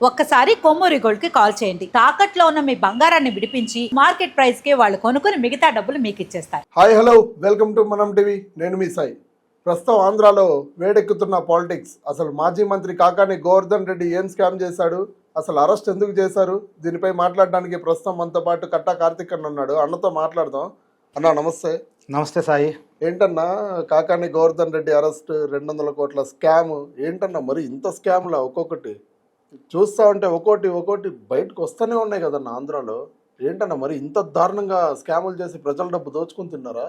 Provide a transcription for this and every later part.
ఒక్కసారి కొమ్మూరి గోల్డ్ కి కాల్ చేయండి. తాకట్లో ఉన్న మీ బంగారాన్ని విడిపించి మార్కెట్ ప్రైస్ కి వాళ్ళు కొనుక్కుని మిగతా డబ్బులు మీకు ఇచ్చేస్తారు. హాయ్ హలో వెల్కమ్ టు మనం టీవీ. నేను మీ సాయి. ప్రస్తుతం ఆంధ్రాలో వేడెక్కుతున్న పాలిటిక్స్. అసలు మాజీ మంత్రి కాకాని గోవర్ధన్ రెడ్డి ఏం స్కామ్ చేశాడు, అసలు అరెస్ట్ ఎందుకు చేశారు, దీనిపై మాట్లాడడానికి ప్రస్తుతం మనతో పాటు కట్టా కార్తిక్ అన్న ఉన్నాడు. అన్నతో మాట్లాడదాం. అన్న నమస్తే. నమస్తే సాయి. ఏంటన్నా కాకాని గోవర్ధన్ రెడ్డి అరెస్ట్, 200 కోట్ల స్కామ్ ఏంటన్నా? మరి ఇంత స్కామ్లా ఒక్కొక్కటి చూస్తా ఉంటే ఒక్కోటి బయటకు వస్తూనే ఉన్నాయి కదన్నా ఆంధ్రాలో. ఏంటన్నా మరి ఇంత దారుణంగా స్కాములు చేసి ప్రజల డబ్బు దోచుకుని తిన్నారా?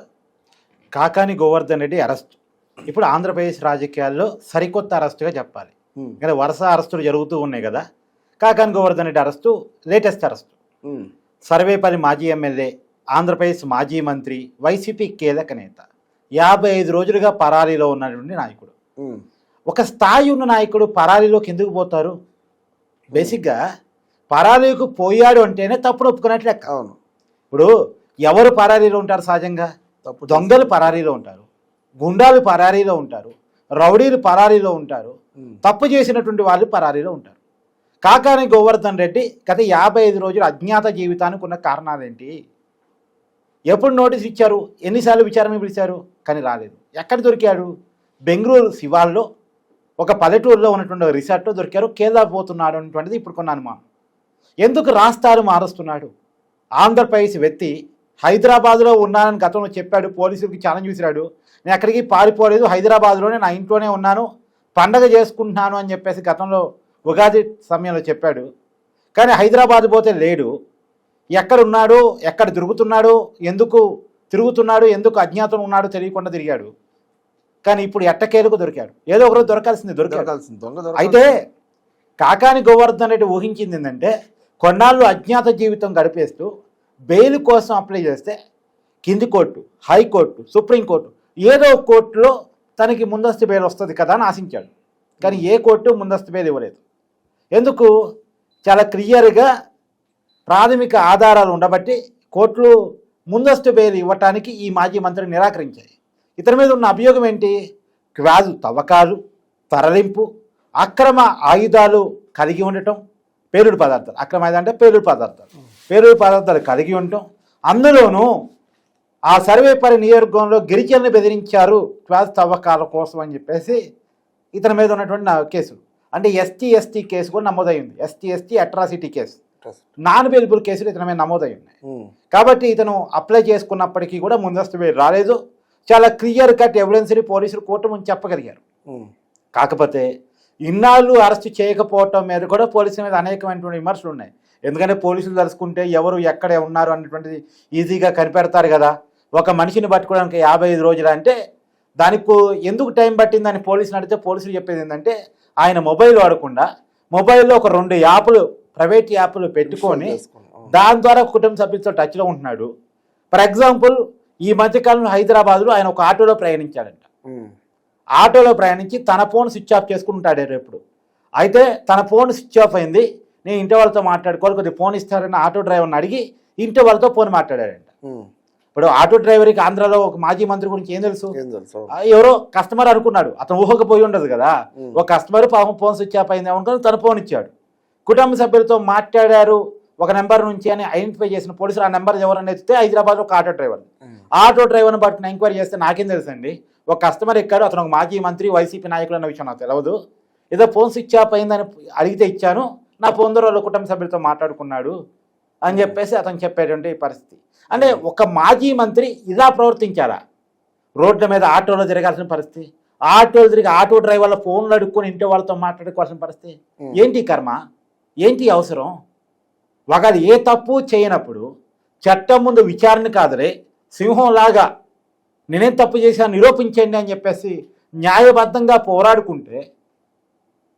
కాకాని గోవర్ధన్ రెడ్డి అరెస్ట్ ఇప్పుడు ఆంధ్రప్రదేశ్ రాజకీయాల్లో సరికొత్త అరెస్టుగా చెప్పాలి. ఇంకా వరుస అరెస్టులు జరుగుతూ ఉన్నాయి కదా. Kakani Govardhan Reddy arrest latest arrest. Sarvepalli మాజీ ఎమ్మెల్యే, ఆంధ్రప్రదేశ్ మాజీ మంత్రి, వైసీపీ కీలక నేత, 55 రోజులుగా పరారీలో ఉన్నటువంటి నాయకుడు. ఒక స్థాయి ఉన్న నాయకుడు పరారీలోకి ఎందుకు పోతారు? బేసిక్గా పరారీకు పోయాడు అంటేనే తప్పుడు ఒప్పుకున్నట్లు లెక్క. అవును. ఇప్పుడు ఎవరు పరారీలో ఉంటారు? సహజంగా దొంగలు పరారీలో ఉంటారు, గుండాలు పరారీలో ఉంటారు, రౌడీలు పరారీలో ఉంటారు, తప్పు చేసినటువంటి వాళ్ళు పరారీలో ఉంటారు. కాకాని గోవర్ధన్ రెడ్డి గత 55 రోజులు అజ్ఞాత జీవితానికి ఉన్న కారణాలేంటి? ఎప్పుడు నోటీస్ ఇచ్చారు? ఎన్నిసార్లు విచారణ పిలిచారు? కానీ రాలేదు. ఎక్కడ దొరికాడు? బెంగళూరు శివాల్లో ఒక పల్లెటూరులో ఉన్నటువంటి రిసార్ట్లో దొరికారు. కేరళ పోతున్నాడు అనేటువంటిది ఇప్పుడు కొన్న అనుమానం. ఎందుకు రాస్తారు మారుస్తున్నాడు? ఆంధ్రప్రదేశ్ వ్యక్తి హైదరాబాద్లో ఉన్నానని గతంలో చెప్పాడు, పోలీసులకి ఛాలెంజ్ విసిరాడు. నేను ఎక్కడికి పారిపోలేదు, హైదరాబాద్లోనే నా ఇంట్లోనే ఉన్నాను, పండగ చేసుకుంటున్నాను అని చెప్పేసి గతంలో ఉగాది సమయంలో చెప్పాడు. కానీ హైదరాబాద్ పోతే లేడు. ఎక్కడున్నాడు, ఎక్కడ తిరుగుతున్నాడు, ఎందుకు తిరుగుతున్నాడు, ఎందుకు అజ్ఞాతం ఉన్నాడో తెలియకుండా తిరిగాడు. కానీ ఇప్పుడు ఎట్టకేలకు దొరికాడు. ఏదో ఒకరోజు దొరకాల్సింది. అయితే కాకాని గోవర్ధన్ రెడ్డి ఊహించింది ఏంటంటే, కొన్నాళ్ళు అజ్ఞాత జీవితం గడిపేస్తూ బెయిల్ కోసం అప్లై చేస్తే కింది కోర్టు, హైకోర్టు, సుప్రీంకోర్టు ఏదో కోర్టులో తనకి ముందస్తు బెయిల్ వస్తుంది కదా అని ఆశించాడు. కానీ ఏ కోర్టు ముందస్తు బెయిల్ ఇవ్వలేదు. ఎందుకు? చాలా క్లియర్గా ప్రాథమిక ఆధారాలు ఉండబట్టి కోర్టులు ముందస్తు బెయిల్ ఇవ్వటానికి ఈ మాజీ మంత్రి నిరాకరించాయి. ఇతని మీద ఉన్న అభియోగం ఏంటి? క్వాజు తవ్వకాలు, తరలింపు, అక్రమ ఆయుధాలు కలిగి ఉండటం, పేలుడు పదార్థాలు, అక్రమ ఆయుధాలు అంటే పేలుడు పదార్థాలు కలిగి ఉండటం. అందులోనూ ఆ సర్వేపల్లి నియోజకవర్గంలో గిరిజనులు బెదిరించారు క్వాజు తవ్వకాల కోసం అని చెప్పేసి ఇతని మీద ఉన్నటువంటి కేసులు. అంటే ఎస్టీ కేసు కూడా నమోదైంది. ST atrocity case, non bailable కేసులు ఇతని మీద నమోదై ఉన్నాయి. కాబట్టి ఇతను అప్లై చేసుకున్నప్పటికీ కూడా ముందస్తు బెయిల్ రాలేదు. చాలా క్లియర్ కట్ ఎవిడెన్స్ని పోలీసులు కోర్టు ముందు చెప్పగలిగారు. కాకపోతే ఇన్నాళ్ళు అరెస్ట్ చేయకపోవటం మీద కూడా పోలీసుల మీద అనేకమైనటువంటి విమర్శలు ఉన్నాయి. ఎందుకంటే పోలీసులు తెలుసుకుంటే ఎవరు ఎక్కడ ఉన్నారు అనేటువంటిది ఈజీగా కనిపెడతారు కదా. ఒక మనిషిని పట్టుకోవడానికి 55 రోజులు అంటే దానికి ఎందుకు టైం పట్టిందని పోలీసులు అడిగితే పోలీసులు చెప్పేది ఏంటంటే, ఆయన మొబైల్ వాడకుండా మొబైల్లో ఒక 2 యాప్లు, ప్రైవేట్ యాప్లు పెట్టుకొని దాని ద్వారా కుటుంబ సభ్యులతో టచ్లో ఉంటున్నాడు. ఫర్ ఎగ్జాంపుల్, ఈ మధ్యకాలంలో హైదరాబాద్లో ఆయన ఒక ఆటోలో ప్రయాణించాడంట. ఆటోలో ప్రయాణించి తన ఫోన్ స్విచ్ ఆఫ్ చేసుకుంటాడు ఎప్పుడు. అయితే తన ఫోన్ స్విచ్ ఆఫ్ అయింది, నేను ఇంటి వాళ్ళతో మాట్లాడుకోవాలి, కొద్దిగా ఫోన్ ఇస్తారని ఆటో డ్రైవర్ని అడిగి ఇంటి వాళ్ళతో ఫోన్ మాట్లాడాడంట. ఇప్పుడు ఆటో డ్రైవర్కి ఆంధ్రాలో ఒక మాజీ మంత్రి గురించి ఏం తెలుసు? ఎవరో కస్టమర్ అనుకున్నాడు, అతను ఊహకపోయి ఉండదు కదా. ఒక కస్టమర్ పాపం ఫోన్ స్విచ్ ఆఫ్ అయింది అనుకుని తన ఫోన్ ఇచ్చాడు. కుటుంబ సభ్యులతో మాట్లాడారు ఒక నెంబర్ నుంచి అని ఐడెంటిఫై చేసిన పోలీసులు ఆ నెంబర్ ఎవరని ఎత్తితే హైదరాబాద్లో ఒక ఆటో డ్రైవర్ని బట్టి ఎంక్వైరీ చేస్తే నాకేం తెలుసండి, ఒక కస్టమర్ ఎక్కాడు, అతను ఒక మాజీ మంత్రి, వైసీపీ నాయకులు అన్న విషయం నాకు తెలియదు, ఏదో ఫోన్ స్విచ్ ఆఫ్ అయిందని అడిగితే ఇచ్చాను, నా ఫోన్ ద్వారా వాళ్ళ కుటుంబ సభ్యులతో మాట్లాడుకున్నాడు అని చెప్పేసి అతను చెప్పేటువంటి పరిస్థితి. అంటే ఒక మాజీ మంత్రి ఇలా ప్రవర్తించారా? రోడ్ల మీద ఆటోలో తిరగాల్సిన పరిస్థితి, ఆటోలు తిరిగి ఆటో డ్రైవర్ల ఫోన్లు అడుక్కొని ఇంటి వాళ్ళతో మాట్లాడుకోవాల్సిన పరిస్థితి. ఏంటి కర్మ, ఏంటి అవసరం? ఒకరు ఏ తప్పు చేయనప్పుడు చట్టం ముందు విచారణ కాదులే, సింహంలాగా నేనేం తప్పు చేశాను నిరూపించండి అని చెప్పేసి న్యాయబద్ధంగా పోరాడుకుంటే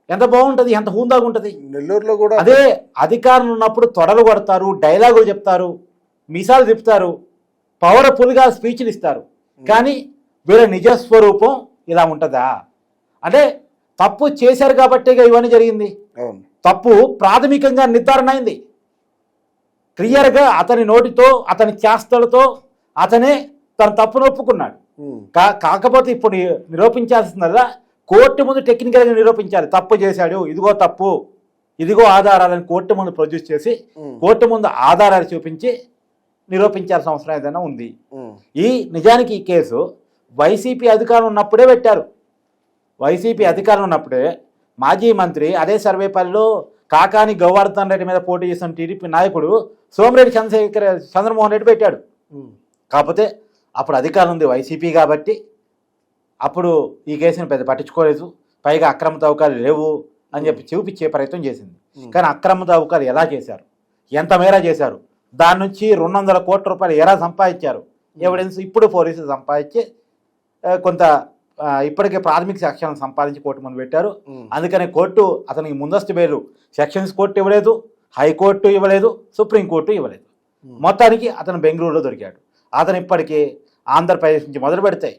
ఎంత బాగుంటుంది, ఎంత హూందాగా ఉంటుంది. నెల్లూరులో కూడా అదే అధికారులు ఉన్నప్పుడు తొడలు కొడతారు, డైలాగులు చెప్తారు, మీసాలు తిప్పుతారు, పవర్ఫుల్గా స్పీచ్లు ఇస్తారు. కానీ వీళ్ళ నిజస్వరూపం ఇలా ఉంటుందా? అంటే తప్పు చేశారు కాబట్టే ఇవన్నీ జరిగింది. తప్పు ప్రాథమికంగా నిర్ధారణ అయింది. క్లియర్గా అతని నోటితో, అతని చేష్టలతో అతనే తన తప్పును ఒప్పుకున్నాడు. కాకపోతే ఇప్పుడు నిరూపించాల్సిందల్లా కోర్టు ముందు టెక్నికల్గా నిరూపించాలి. తప్పు చేశాడు, ఇదిగో తప్పు, ఇదిగో ఆధారాలను కోర్టు ముందు ప్రొడ్యూస్ చేసి కోర్టు ముందు ఆధారాలు చూపించి నిరూపించాల్సిన అవసరం ఏదైనా ఉంది. నిజానికి ఈ కేసు వైసీపీ అధికారం ఉన్నప్పుడే పెట్టారు. వైసీపీ అధికారం ఉన్నప్పుడే మాజీ మంత్రి అదే సర్వేపల్లిలో కాకాని గోవర్ధన్ రెడ్డి మీద పోటీ చేసిన టీడీపీ నాయకుడు సోమిరెడ్డి చంద్రమోహన్ రెడ్డి పెట్టాడు. కాకపోతే అప్పుడు అధికారం ఉంది వైసీపీ కాబట్టి అప్పుడు ఈ కేసుని పెద్ద పట్టించుకోలేదు. పైగా అక్రమ తవ్వకాలు లేవు అని చెప్పి చూపించే ప్రయత్నం చేసింది. కానీ అక్రమ తవ్వకాలు ఎలా చేశారు, ఎంత మేర చేశారు, దాని నుంచి 200 కోట్ల రూపాయలు ఎలా సంపాదించారు ఎవిడెన్స్ ఇప్పుడు పోలీసులు సంపాదించి కొంత ఇప్పటికే ప్రాథమిక సాక్ష్యాలను సంపాదించి కోర్టు ముందు పెట్టారు. అందుకని కోర్టు అతనికి ముందస్తు బెయిల్ సెక్షన్స్ కోర్టు ఇవ్వలేదు, హైకోర్టు ఇవ్వలేదు, సుప్రీంకోర్టు ఇవ్వలేదు. మొత్తానికి అతను బెంగళూరులో దొరికాడు. అతను ఇప్పటికీ ఆంధ్రప్రదేశ్ నుంచి మొదలు పెడితే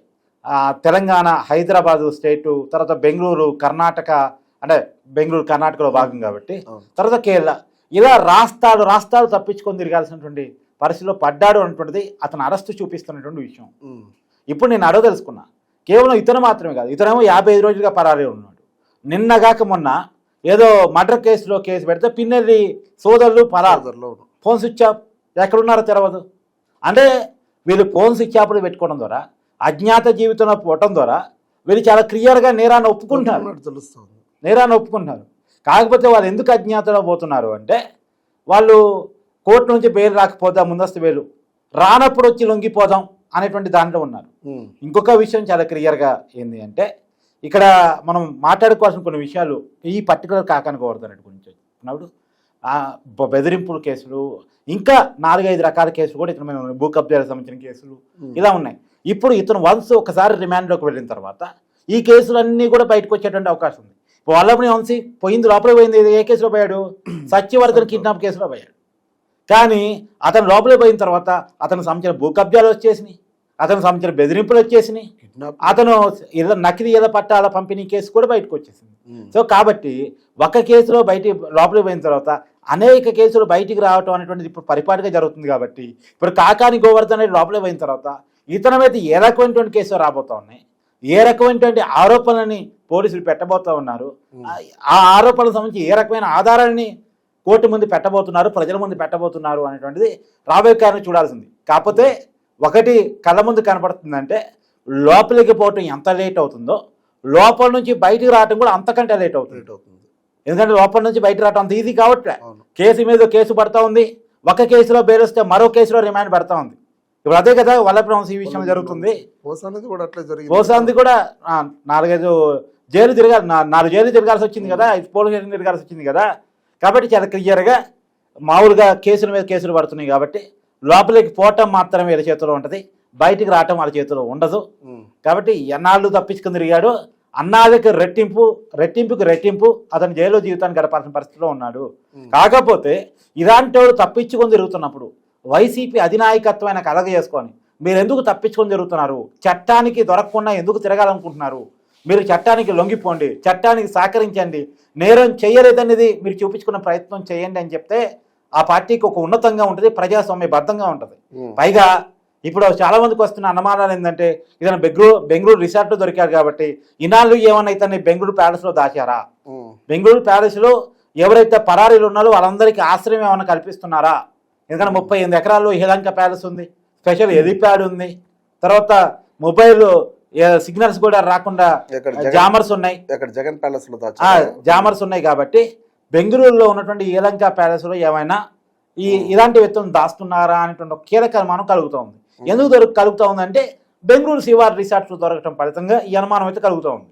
తెలంగాణ, హైదరాబాదు స్టేటు, తర్వాత బెంగళూరు, కర్ణాటక, అంటే బెంగళూరు కర్ణాటకలో భాగం కాబట్టి, తర్వాత కేరళ, ఇలా రాష్ట్రాలు తప్పించుకొని తిరగాల్సినటువంటి పరిస్థితిలో పడ్డాడు అన్నటువంటిది అతను అరెస్టు చూపిస్తున్నటువంటి విషయం. ఇప్పుడు నేను అడగ తెలుసుకున్నా, కేవలం ఇతను మాత్రమే కాదు, ఇతనేమో 55 రోజులుగా పరారీ ఉన్నాడు. నిన్నగాక మొన్న ఏదో మర్డర్ కేసులో కేసు పెడితే పిన్నెల్లి సోదరులు పరారులో ఫోన్ స్విచ్ ఆఫ్, ఎక్కడున్నారో తెలవదు. అంటే వీళ్ళు ఫోన్ స్విచ్ ఆఫ్లు పెట్టుకోవడం ద్వారా, అజ్ఞాత జీవితంలో పోవటం ద్వారా వీళ్ళు చాలా క్లియర్గా నేరాన్ని ఒప్పుకుంటున్నారు, నేరాన్ని ఒప్పుకుంటున్నారు. కాకపోతే వాళ్ళు ఎందుకు అజ్ఞాతంలో పోతున్నారు అంటే, వాళ్ళు కోర్టు నుంచి బెయిల్ రాకపోతే ముందస్తు బెయిల్ రానప్పుడు వచ్చి లొంగిపోదాం అనేటువంటి దాంట్లో ఉన్నారు. ఇంకొక విషయం చాలా క్లియర్గా ఏంది అంటే, ఇక్కడ మనం మాట్లాడుకోవాల్సిన కొన్ని విషయాలు ఈ పర్టికులర్ కాకాని గోవర్ధన్ రెడ్డి గురించి వచ్చినప్పుడు బెదిరింపుల కేసులు, ఇంకా 4-5 రకాల కేసులు కూడా ఇతను భూ కబ్జాలకు సంబంధించిన కేసులు ఇలా ఉన్నాయి. ఇప్పుడు ఇతను వన్స్ ఒకసారి రిమాండ్లోకి వెళ్ళిన తర్వాత ఈ కేసులన్నీ కూడా బయటకు వచ్చేటువంటి అవకాశం ఉంది. వల్లభనేని వంశీ పోయింది, లోపలికి పోయింది, ఏ కేసులో పోయాడు? సత్యవర్ధన్ కిడ్నాప్ కేసులో పోయాడు. కానీ అతను లోపలికి పోయిన తర్వాత అతను సంబంధించిన భూ కబ్జాలు వచ్చేసినాయి, అతను సంబంధించిన బెదిరింపులు వచ్చేసినాయి, అతను నకిలీ ఇళ్ల పట్టాల పంపిణీ కేసు కూడా బయటకు వచ్చేసింది. సో కాబట్టి ఒక కేసులో లోపలికి పోయిన తర్వాత అనేక కేసులు బయటికి రావటం అనేటువంటిది ఇప్పుడు పరిపాటిగా జరుగుతుంది. కాబట్టి ఇప్పుడు కాకాని గోవర్ధన్ రెడ్డి లోపలికి పోయిన తర్వాత ఇతని మీద ఏ రకమైనటువంటి కేసులు రాబోతా ఉన్నాయి, ఏ రకమైనటువంటి ఆరోపణలని పోలీసులు పెట్టబోతూ ఉన్నారు, ఆ ఆరోపణలకు సంబంధించి ఏ రకమైన ఆధారాన్ని కోర్టు ముందు పెట్టబోతున్నారు, ప్రజల ముందు పెట్టబోతున్నారు అనేటువంటిది రాబోయే కారణం చూడాల్సింది. కాకపోతే ఒకటి కళ్ళ ముందు కనపడుతుందంటే, లోపలికి పోవటం ఎంత లేట్ అవుతుందో లోపల నుంచి బయటికి రావటం కూడా అంతకంటే లేట్ అవుతుంది. ఎందుకంటే లోపల నుంచి బయట రావటం అంత ఈజీ కావట్లే. కేసు మీద కేసు పడతా ఉంది, ఒక కేసులో బెయిల్ వస్తే మరో కేసులో రిమాండ్ పెడతా ఉంది. ఇప్పుడు అదే కదా వల్లభనేని వంశీ ఈ విషయం జరుగుతుంది. పోసాంది కూడా 4 జైలు తిరగాల్సి వచ్చింది కదా, పోలీస్ స్టేషన్ తిరగాల్సి వచ్చింది కదా. కాబట్టి చాలా క్లియర్గా మామూలుగా కేసుల మీద కేసులు పడుతున్నాయి. కాబట్టి లోపలికి పోవటం మాత్రమే వీళ్ళ చేతిలో ఉంటుంది, బయటికి రావటం వాళ్ళ చేతిలో ఉండదు. కాబట్టి ఎన్నాళ్ళు తప్పించుకుని తిరిగాడు, అన్నాళ్ళకి రెట్టింపుకి రెట్టింపు అతను జైలు జీవితాన్ని గడపాల్సిన పరిస్థితిలో ఉన్నాడు. కాకపోతే ఇలాంటి వాడు తప్పించుకొని తిరుగుతున్నప్పుడు వైసీపీ అధినాయకత్వాన్ని కలగ చేసుకొని మీరు ఎందుకు తప్పించుకొని తిరుగుతున్నారు, చట్టానికి దొరకకుండా ఎందుకు తిరగాలనుకుంటున్నారు, మీరు చట్టానికి లొంగిపోండి, చట్టానికి సహకరించండి, నేరం చేయలేదనేది మీరు చూపించుకునే ప్రయత్నం చేయండి అని చెప్తే ఆ పార్టీకి ఒక ఉన్నతంగా ఉంటుంది, ప్రజాస్వామ్యబద్ధంగా ఉంటుంది. పైగా ఇప్పుడు చాలా మందికి వస్తున్న అనుమానాలు ఏంటంటే, ఇతను బెంగళూరు రిసార్ట్లో దొరికారు కాబట్టి ఇన్నాళ్ళు ఏమన్నా ఇతన్ని బెంగళూరు ప్యాలెస్లో దాచారా, బెంగళూరు ప్యాలెస్లో ఎవరైతే పరారీలు ఉన్నారో వాళ్ళందరికీ ఆశ్రయం ఏమైనా కల్పిస్తున్నారా? ఎందుకంటే 38 ఎకరాల్లో యలహంక ప్యాలెస్ ఉంది, స్పెషల్ హెలిప్యాడ్ ఉంది, తర్వాత మొబైల్ సిగ్నల్స్ కూడా రాకుండా జామర్స్ ఉన్నాయి, జగన్ ప్యాలెస్ లో జామర్స్ ఉన్నాయి. కాబట్టి బెంగళూరులో ఉన్నటువంటి యలహంక ప్యాలెస్ లో ఏమైనా ఇలాంటి వ్యక్తులను దాస్తున్నారా అనేటువంటి ఒక కీలక అనుమానం కలుగుతూ ఉంది. ఎందుకు కలుగుతూ ఉందంటే, బెంగళూరు శివార్ రిసార్ట్స్ దొరకటం ఫలితంగా ఈ అనుమానం అయితే కలుగుతూ ఉంది.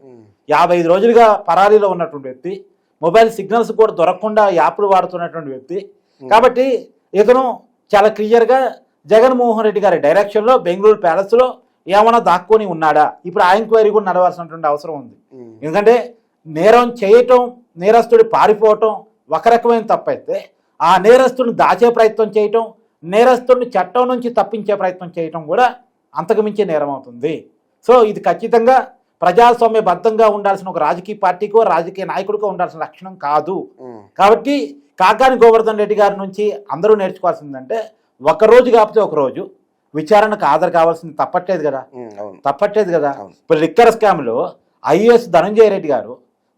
55 రోజులుగా పరారీలో ఉన్నటువంటి వ్యక్తి, మొబైల్ సిగ్నల్స్ కూడా దొరకకుండా యాప్లు వాడుతున్నటువంటి వ్యక్తి. కాబట్టి ఇతను చాలా క్లియర్గా జగన్మోహన్ రెడ్డి గారి డైరెక్షన్లో బెంగళూరు ప్యాలెస్లో ఏమైనా దాక్కొని ఉన్నాడా, ఇప్పుడు ఆ ఎంక్వైరీ కూడా నడవాల్సినటువంటి అవసరం ఉంది. ఎందుకంటే నేరం చేయటం, నేరస్తుడి పారిపోవటం ఒక రకమైన తప్పైతే, ఆ నేరస్తుడిని దాచే ప్రయత్నం చేయటం, నేరస్తుడిని చట్టం నుంచి తప్పించే ప్రయత్నం చేయటం కూడా అంతకుమించే నేరం అవుతుంది. సో ఇది ఖచ్చితంగా ప్రజాస్వామ్యబద్ధంగా ఉండాల్సిన ఒక రాజకీయ పార్టీకో రాజకీయ నాయకుడికో ఉండాల్సిన లక్షణం కాదు. కాబట్టి కాకాని గోవర్ధన్ రెడ్డి గారి నుంచి అందరూ నేర్చుకోవాల్సిందంటే, ఒకరోజు కాకపోతే ఒకరోజు విచారణకు హాజరు కావాల్సింది తప్పట్లేదు కదా. ఇప్పుడు లిక్కర్ స్కామ్లో ఐఏఎస్ ధనంజయ రెడ్డి గారు,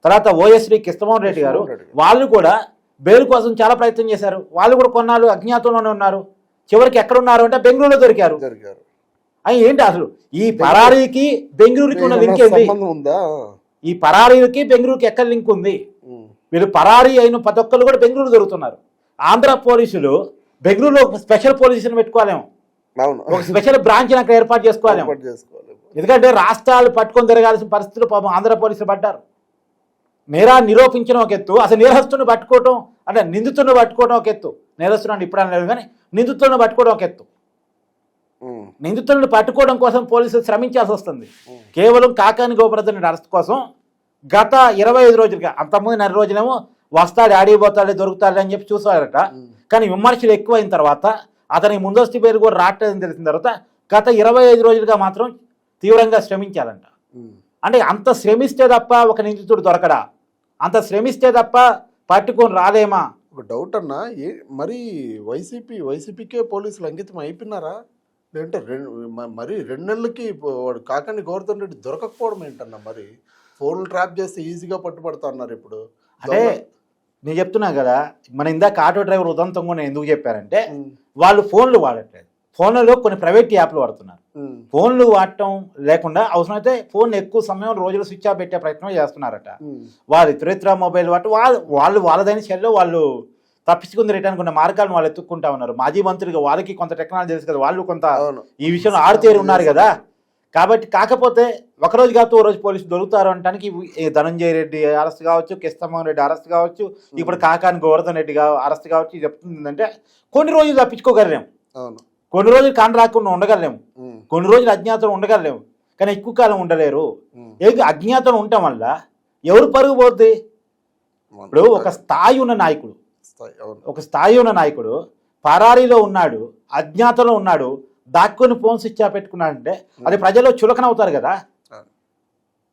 తర్వాత ఓఎస్డీ కృష్ణమోహన్ రెడ్డి గారు, వాళ్ళు కూడా బెయిల్ కోసం చాలా ప్రయత్నం చేశారు. వాళ్ళు కూడా కొన్నాళ్ళు అజ్ఞాతంలోనే ఉన్నారు. చివరికి ఎక్కడ ఉన్నారు అంటే బెంగళూరులో దొరికారు. అవి ఏంటి అసలు ఈ పరారీకి బెంగళూరుకి ఉన్న లింక్ ఏంటి? ఉందా? ఈ పరారీకి బెంగళూరుకి ఎక్కడ లింక్ ఉంది? వీళ్ళు పరారీ అయిన ప్రతి ఒక్కరు కూడా బెంగళూరు దొరుకుతున్నారు. ఆంధ్ర పోలీసులు బెంగళూరులో ఒక స్పెషల్ పోలీసుని పెట్టుకోలేము, ఒక స్పెషల్ బ్రాంచ్ అక్కడ ఏర్పాటు చేసుకోలేము. ఎందుకంటే రాష్ట్రాలు పట్టుకొని తిరగాల్సిన పరిస్థితులు పాపం ఆంధ్ర పోలీసులు పడ్డారు. నేరాన్ని నిరూపించడం ఒక ఎత్తు, అసలు నేరస్తుని పట్టుకోవటం అంటే నిందితుడిని పట్టుకోవడం ఒక ఎత్తు. నేరస్తుడు ఇప్పుడు అనలేదు కానీ నిందితుడిని పట్టుకోవడం ఒక ఎత్తు. నిందితుడిని పట్టుకోవడం కోసం పోలీసులు శ్రమించాల్సి వస్తుంది. కేవలం కాకాని గోవర్ధన్ అరెస్ట్ కోసం గత 25 రోజులుగా, అంతకుముందు 4 రోజులేమో వస్తాడు, ఆడిపోతాడే, దొరుకుతాడు అని చెప్పి చూసారట. కానీ విమర్శలు ఎక్కువైన తర్వాత అతనికి ముందస్తు పేరు కూడా రావట్లేదని తెలిసిన తర్వాత గత 25 రోజులుగా మాత్రం తీవ్రంగా శ్రమించాలంట. అంటే అంత శ్రమిస్తే తప్ప ఒక నిందితుడు దొరకడా? అంత శ్రమిస్తే తప్ప పట్టుకొని రాలేమా? ఒక డౌట్ అన్నా, మరి వైసీపీకే పోలీసులు అంకితం అయిపోయినారా? లేదంటే మరి 2 నెలలకి వాడు కాకాని గోవర్ధన్ రెడ్డి దొరకకపోవడం ఏంటన్నా? మరి ఫోన్లు ట్రాప్ చేస్తే ఈజీగా పట్టుబడతా అన్నారు. ఇప్పుడు అంటే నేను చెప్తున్నా కదా, మన ఇందాక ఆటో డ్రైవర్ ఉదంతం కూడా ఎందుకు చెప్పారంటే వాళ్ళు ఫోన్లు వాడట్లేదు. ఫోన్లలో కొన్ని ప్రైవేట్ యాప్లు వాడుతున్నారు. ఫోన్లు వాడటం లేకుండా అవసరమైతే ఫోన్ ఎక్కువ సమయం రోజులు స్విచ్ ఆఫ్ పెట్టే ప్రయత్నం చేస్తున్నారట. వాళ్ళు ఇతర మొబైల్ వాటి వాళ్ళదైన సెల్లో వాళ్ళు తప్పించుకుని రిటర్న్ కొన్ని మార్గాలను వాళ్ళు ఎత్తుక్కుంటా ఉన్నారు. మాజీ మంత్రిగా వాళ్ళకి కొంత టెక్నాలజీ తెలుసు కదా, వాళ్ళు కొంత ఈ విషయంలో ఆరుతేరి ఉన్నారు కదా. కాబట్టి కాకపోతే ఒకరోజు కాదు ఓ రోజు పోలీసులు దొరుకుతారు అనడానికి ధనంజయ రెడ్డి అరెస్ట్ కావచ్చు, కిష్టమోహన్ రెడ్డి అరెస్ట్ కావచ్చు, ఇప్పుడు కాకాని గోవర్ధన్ రెడ్డి అరెస్ట్ కావచ్చు. చెప్తుంది ఏంటంటే కొన్ని రోజులు తప్పించుకోగలిగాము, కొన్ని రోజులు కాని రాకుండా ఉండగలేము, కొన్ని రోజులు అజ్ఞాతం ఉండగలేము, కానీ ఎక్కువ కాలం ఉండలేరు. ఏది అజ్ఞాతం ఉండటం వల్ల ఎవరు పరుగు పోద్ది? ఇప్పుడు ఒక స్థాయి ఉన్న నాయకుడు పరారీలో ఉన్నాడు, అజ్ఞాతంలో ఉన్నాడు, దాక్కుని ఫోన్ స్విచ్ ఆఫ్ పెట్టుకున్నాడంటే అది ప్రజల్లో చులకన అవుతారు కదా.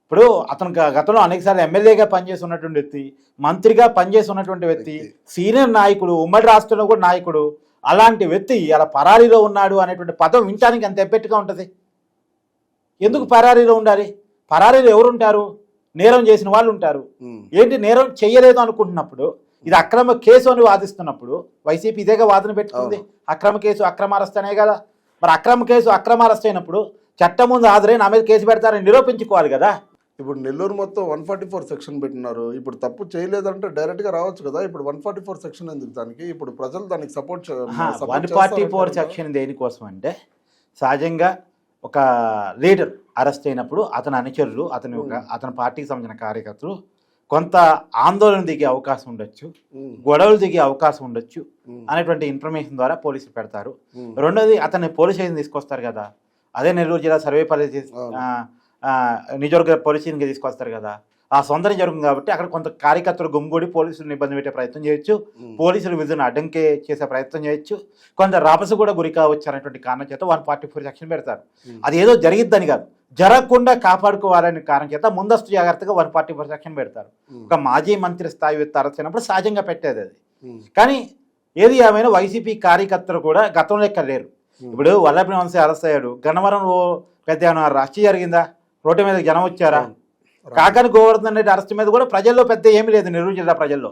ఇప్పుడు అతను గతంలో అనేకసార్లు ఎమ్మెల్యేగా పనిచేసి ఉన్నటువంటి వ్యక్తి, మంత్రిగా పనిచేసి ఉన్నటువంటి వ్యక్తి, సీనియర్ నాయకుడు, ఉమ్మడి రాష్ట్రంలో కూడా నాయకుడు. అలాంటి వ్యక్తి అలా పరారీలో ఉన్నాడు అనేటువంటి పదం వినటానికి ఎంత ఎబ్బెట్టుగా ఉంటుంది. ఎందుకు పరారీలో ఉండాలి? పరారీలో ఎవరు ఉంటారు? నేరం చేసిన వాళ్ళు ఉంటారు. ఏంటి నేరం చెయ్యలేదు అనుకుంటున్నప్పుడు, ఇది అక్రమ కేసు అని వాదిస్తున్నప్పుడు వైసీపీ ఇదేగా వాదన పెట్టుకుంది. అక్రమ కేసు అక్రమ అరెస్ట్ అనే కదా. మరి అక్రమ కేసు అక్రమ అరెస్ట్ అయినప్పుడు చట్టం ముందు హాజరై నా మీద కేసు పెడతారని నిరూపించుకోవాలి కదా. ఇప్పుడు నెల్లూరు మొత్తం 144 సెక్షన్ పెట్టినారు. ఇప్పుడు తప్పు చేయలేదంటే డైరెక్ట్గా రావచ్చు కదా. ఇప్పుడు 144 సెక్షన్ ఎందుకు దానికి? ఇప్పుడు ప్రజలు దానికి సపోర్ట్ 144 సెక్షన్ దేనికోసం అంటే సహజంగా ఒక లీడర్ అరెస్ట్ అయినప్పుడు అతని అనుచరులు, అతని పార్టీకి సంబంధించిన కార్యకర్తలు కొంత ఆందోళన దిగే అవకాశం ఉండొచ్చు, గొడవలు దిగే అవకాశం ఉండొచ్చు అనేటువంటి ఇన్ఫర్మేషన్ ద్వారా పోలీసులు పెడతారు. రెండోది అతన్ని పోలీస్ స్టేషన్ తీసుకొస్తారు కదా. అదే నెల్లూరు జిల్లా సర్వేపల్లి నిజవర్గ పోలీసుని తీసుకొస్తారు కదా. ఆ సొంతం జరుగుతుంది కాబట్టి అక్కడ కొంత కార్యకర్తలు గుమ్మిగూడి పోలీసులను ఇబ్బంది పెట్టే ప్రయత్నం చేయొచ్చు, పోలీసులు విధులను అడ్డంకే చేసే ప్రయత్నం చేయొచ్చు, కొంత రాపసు కూడా గురి కావచ్చు అనేటువంటి కారణం చేత 144 సెక్షన్ పెడతారు. అది ఏదో జరిగిద్దని కాదు, జరగకుండా కాపాడుకోవాలనే కారణం చేత ముందస్తు జాగ్రత్తగా 144 సెక్షన్ పెడతారు. ఒక మాజీ మంత్రి స్థాయి వ్యక్తి అరెస్ట్ అయినప్పుడు సహజంగా పెట్టేది అది. కానీ ఏది ఏమైనా వైసీపీ కార్యకర్తలు కూడా గతంలో ఎక్కడ లేరు. ఇప్పుడు వల్లభి వంశీ అరెస్ట్ అయ్యాడు, గన్నవరంలో పెద్ద అరెస్ట్ జరిగిందా? రోడ్డు మీద జనం వచ్చారా? కాకాని గోవర్ధన్ రెడ్డి అరెస్ట్ మీద కూడా ప్రజల్లో పెద్ద ఏమీ లేదు నెల్లూరు జిల్లా ప్రజల్లో.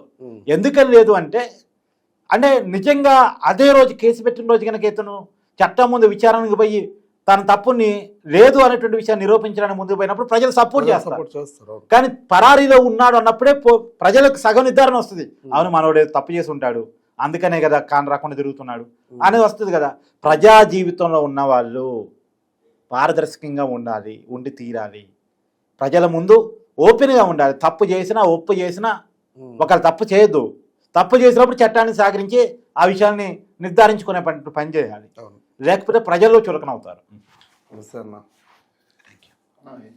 ఎందుకని లేదు అంటే నిజంగా అదే రోజు కేసు పెట్టిన రోజు కనుక ఇతను చట్టం ముందు విచారణకు పోయి తన తప్పుని లేదు అనేటువంటి విషయాన్ని నిరూపించడానికి ముందుకు పోయినప్పుడు ప్రజలు సపోర్ట్ చేస్తారు. కానీ పరారీలో ఉన్నాడు అన్నప్పుడే ప్రజలకు సగం నిర్ధారణ వస్తుంది, అవును మనోడే తప్పు చేసి ఉంటాడు, అందుకనే కదా కాని రాకుండా తిరుగుతున్నాడు అనేది వస్తుంది కదా. ప్రజా జీవితంలో ఉన్న వాళ్ళు పారదర్శకంగా ఉండాలి, ఉండి తీరాలి, ప్రజల ముందు ఓపెన్గా ఉండాలి. తప్పు చేసినా ఒప్పు చేసినా ఒకరు తప్పు చేయొద్దు, తప్పు చేసినప్పుడు చట్టాన్ని సహకరించి ఆ విషయాన్ని నిర్ధారించుకునే పని చేయాలి, లేకపోతే ప్రజల్లో చులకనవుతారు.